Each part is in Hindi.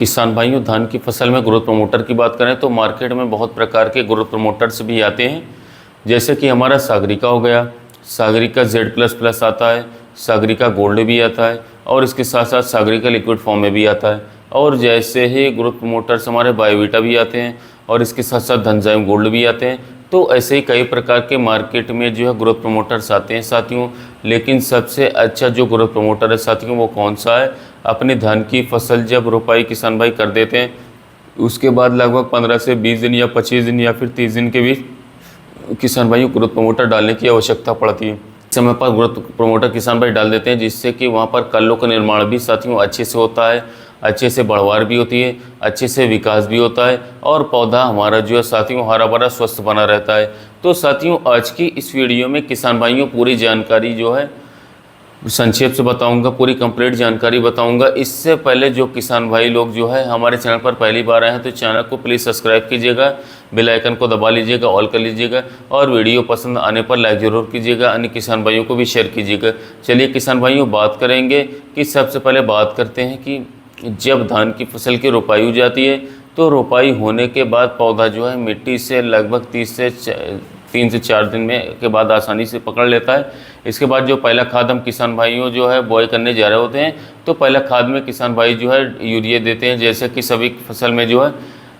किसान भाइयों, धान की फसल में ग्रोथ प्रमोटर की बात करें तो मार्केट में बहुत प्रकार के ग्रोथ प्रमोटर्स भी आते हैं। जैसे कि हमारा सागरिका हो गया, सागरिका Z++ आता है, सागरिका गोल्ड भी आता है और इसके साथ साथ सागरिका लिक्विड फॉर्म में भी आता है। और जैसे ही ग्रोथ प्रमोटर्स हमारे बायोवीटा भी आते हैं और इसके साथ साथ धनजाइम गोल्ड भी आते हैं। तो ऐसे ही कई प्रकार के मार्केट में जो है ग्रोथ प्रमोटर्स आते हैं साथियों। लेकिन सबसे अच्छा जो ग्रोथ प्रमोटर है साथियों वो कौन सा है? अपनी धान की फसल जब रोपाई किसान भाई कर देते हैं उसके बाद लगभग 15 से 20 दिन या 25 दिन या फिर 30 दिन के बीच किसान भाइयों ग्रोथ प्रमोटर डालने की आवश्यकता पड़ती है। समय पर ग्रोथ प्रमोटर किसान भाई डाल देते हैं जिससे कि वहाँ पर कल्लों का निर्माण भी साथियों अच्छे से होता है, अच्छे से बढ़वार भी होती है, अच्छे से विकास भी होता है और पौधा हमारा जो है साथियों हरा भरा स्वस्थ बना रहता है। तो साथियों आज की इस वीडियो में किसान भाइयों पूरी जानकारी जो है संक्षेप से बताऊंगा, पूरी कंप्लीट जानकारी बताऊंगा। इससे पहले जो किसान भाई लोग जो है हमारे चैनल पर पहली बार आए हैं तो चैनल को प्लीज़ सब्सक्राइब कीजिएगा, बेल आइकन को दबा लीजिएगा, ऑल कर लीजिएगा और वीडियो पसंद आने पर लाइक ज़रूर कीजिएगा, अन्य किसान भाइयों को भी शेयर कीजिएगा। चलिए किसान भाइयों बात करेंगे कि सबसे पहले बात करते हैं कि जब धान की फसल की रोपाई हो जाती है तो रोपाई होने के बाद पौधा जो है मिट्टी से लगभग 3 से 4 दिन में के बाद आसानी से पकड़ लेता है। इसके बाद जो पहला खाद हम किसान भाइयों जो है बॉय करने जा रहे होते हैं तो पहला खाद में किसान भाई जो है यूरिया देते हैं। जैसे कि सभी फसल में जो है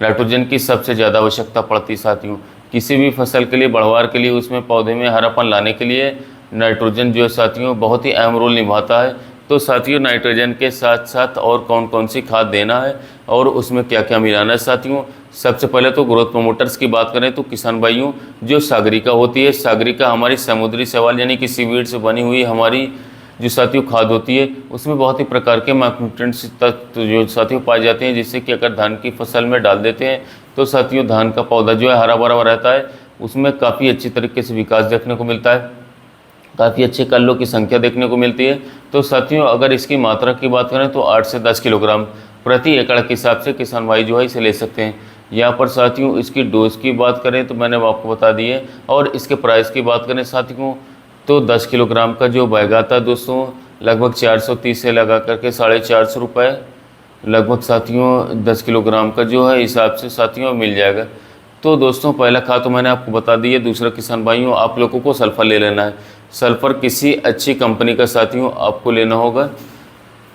नाइट्रोजन की सबसे ज़्यादा आवश्यकता पड़ती है साथियों। किसी भी फसल के लिए बढ़वार के लिए उसमें पौधे में हरापन लाने के लिए नाइट्रोजन जो है साथियों बहुत ही अहम रोल निभाता है। तो साथियों नाइट्रोजन के साथ साथ और कौन कौन सी खाद देना है और उसमें क्या क्या मिलाना है साथियों। सबसे पहले तो ग्रोथ प्रमोटर्स की बात करें तो किसान भाइयों जो सागरिका होती है, सागरिका हमारी समुद्री शैवाल यानी कि सीवीड से बनी हुई हमारी जो साथियों खाद होती है उसमें बहुत ही प्रकार के माइक्रोन्यूट्रिएंट्स तत्व जो साथियों पाए जाते हैं जिससे कि अगर धान की फसल में डाल देते हैं तो साथियों धान का पौधा जो है हरा भरा रहता है, उसमें काफ़ी अच्छी तरीके से विकास देखने को मिलता है, काफ़ी अच्छे कल्लों की संख्या देखने को मिलती है। तो साथियों अगर इसकी मात्रा की बात करें तो 8 से 10 किलोग्राम प्रति एकड़ के हिसाब से किसान भाई जो है इसे ले सकते हैं। यहाँ पर साथियों इसकी डोज की बात करें तो मैंने आपको बता दी है और इसके प्राइस की बात करें साथियों तो 10 किलोग्राम का जो बैग आता है दोस्तों लगभग 430 से लगा करके 450 रुपये लगभग साथियों 10 किलोग्राम का जो है हिसाब से साथियों मिल जाएगा। तो दोस्तों पहला खाद तो मैंने आपको बता दी है। दूसरा किसान भाइयों आप लोगों को सल्फर ले लेना है। सल्फ़र किसी अच्छी कंपनी का साथियों आपको लेना होगा।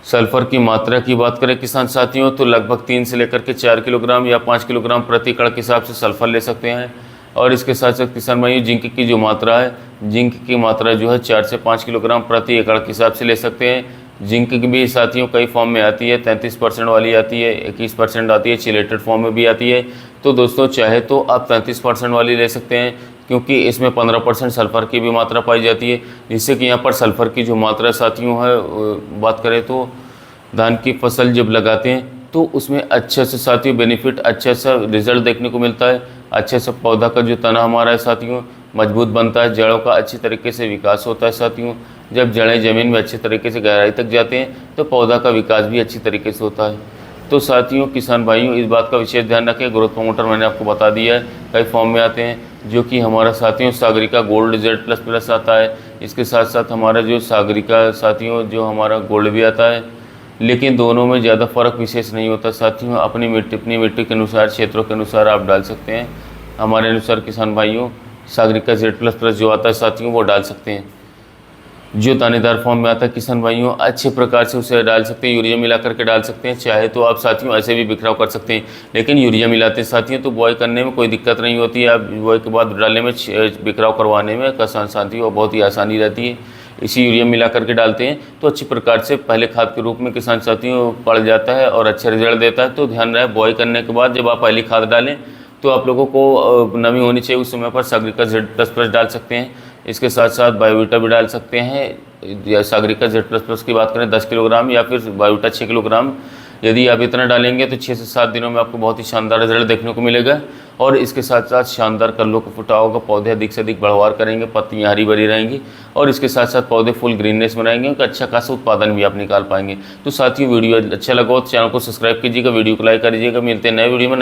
सल्फ़र की मात्रा की बात करें किसान साथियों तो लगभग 3 से लेकर के 4 किलोग्राम या 5 किलोग्राम प्रति एकड़ के हिसाब से सल्फ़र ले सकते हैं। और इसके साथ साथ किसान भाइयों जिंक की जो मात्रा है, जिंक की मात्रा जो है 4 से 5 किलोग्राम प्रति एकड़ के हिसाब से ले सकते हैं। जिंक की भी साथियों कई फॉर्म में आती है, 33% वाली आती है, 21% आती है, चिलेटेड फॉर्म में भी आती है। तो दोस्तों चाहे तो आप 33% वाली ले सकते हैं क्योंकि इसमें 15% सल्फ़र की भी मात्रा पाई जाती है, जिससे कि यहाँ पर सल्फ़र की जो मात्रा साथियों है बात करें तो धान की फसल जब लगाते हैं तो उसमें अच्छे से साथियों बेनिफिट अच्छा सा रिजल्ट देखने को मिलता है। अच्छे से पौधा का जो तना हमारा है साथियों मजबूत बनता है, जड़ों का अच्छी तरीके से विकास होता है साथियों। जब जड़ें ज़मीन में अच्छे तरीके से गहराई तक जाते हैं तो पौधा का विकास भी अच्छी तरीके से होता है। तो साथियों किसान भाइयों इस बात का विशेष ध्यान रखें। ग्रोथ प्रमोटर मैंने आपको बता दिया है, कई फॉर्म में आते हैं जो कि हमारा साथियों सागरिका गोल्ड Z++ आता है। इसके साथ साथ हमारा जो सागरिका साथियों जो हमारा गोल्ड भी आता है, लेकिन दोनों में ज़्यादा फ़र्क विशेष नहीं होता साथियों। अपनी मिट्टी के अनुसार, क्षेत्रों के अनुसार आप डाल सकते हैं। हमारे अनुसार किसान भाइयों सागरिका Z++ जो आता है साथियों वो डाल सकते हैं। जो दानेदार फॉर्म में आता है किसान भाइयों अच्छे प्रकार से उसे डाल सकते हैं, यूरिया मिला करके डाल सकते हैं। चाहे तो आप साथियों ऐसे भी बिखराव कर सकते हैं, लेकिन यूरिया मिलाते हैं साथियों तो बॉय करने में कोई दिक्कत नहीं होती है। आप बॉय के बाद डालने में बिखराव करवाने में किसान साथियों बहुत ही आसानी रहती है। इसी यूरिया मिला करके डालते हैं तो अच्छी प्रकार से पहले खाद के रूप में किसान साथियों पड़ जाता है और अच्छा रिजल्ट देता है। तो ध्यान रहे बॉय करने के बाद जब आप पहली खाद डालें तो आप लोगों को नमी होनी चाहिए, उस समय पर सागरिका Z++ डाल सकते हैं। इसके साथ साथ बायोवीटा भी डाल सकते हैं। या सागरिका Z++ की बात करें 10 किलोग्राम या फिर बायोवीटा 6 किलोग्राम यदि आप इतना डालेंगे तो 6 से 7 दिनों में आपको बहुत ही शानदार रिजल्ट देखने को मिलेगा। और इसके साथ साथ शानदार कल्लों को फुटा होगा, पौधे अधिक से अधिक बढ़वार करेंगे, पत्तियाँ हरी भरी रहेंगी और इसके साथ साथ पौधे फुल ग्रीननेस बनाएंगे और अच्छा खासा उत्पादन भी आप निकाल पाएंगे। तो साथियों वीडियो अच्छा लगा तो चैनल को सब्सक्राइब कीजिएगा, वीडियो को लाइक करिएगा। मिलते हैं नए वीडियो में।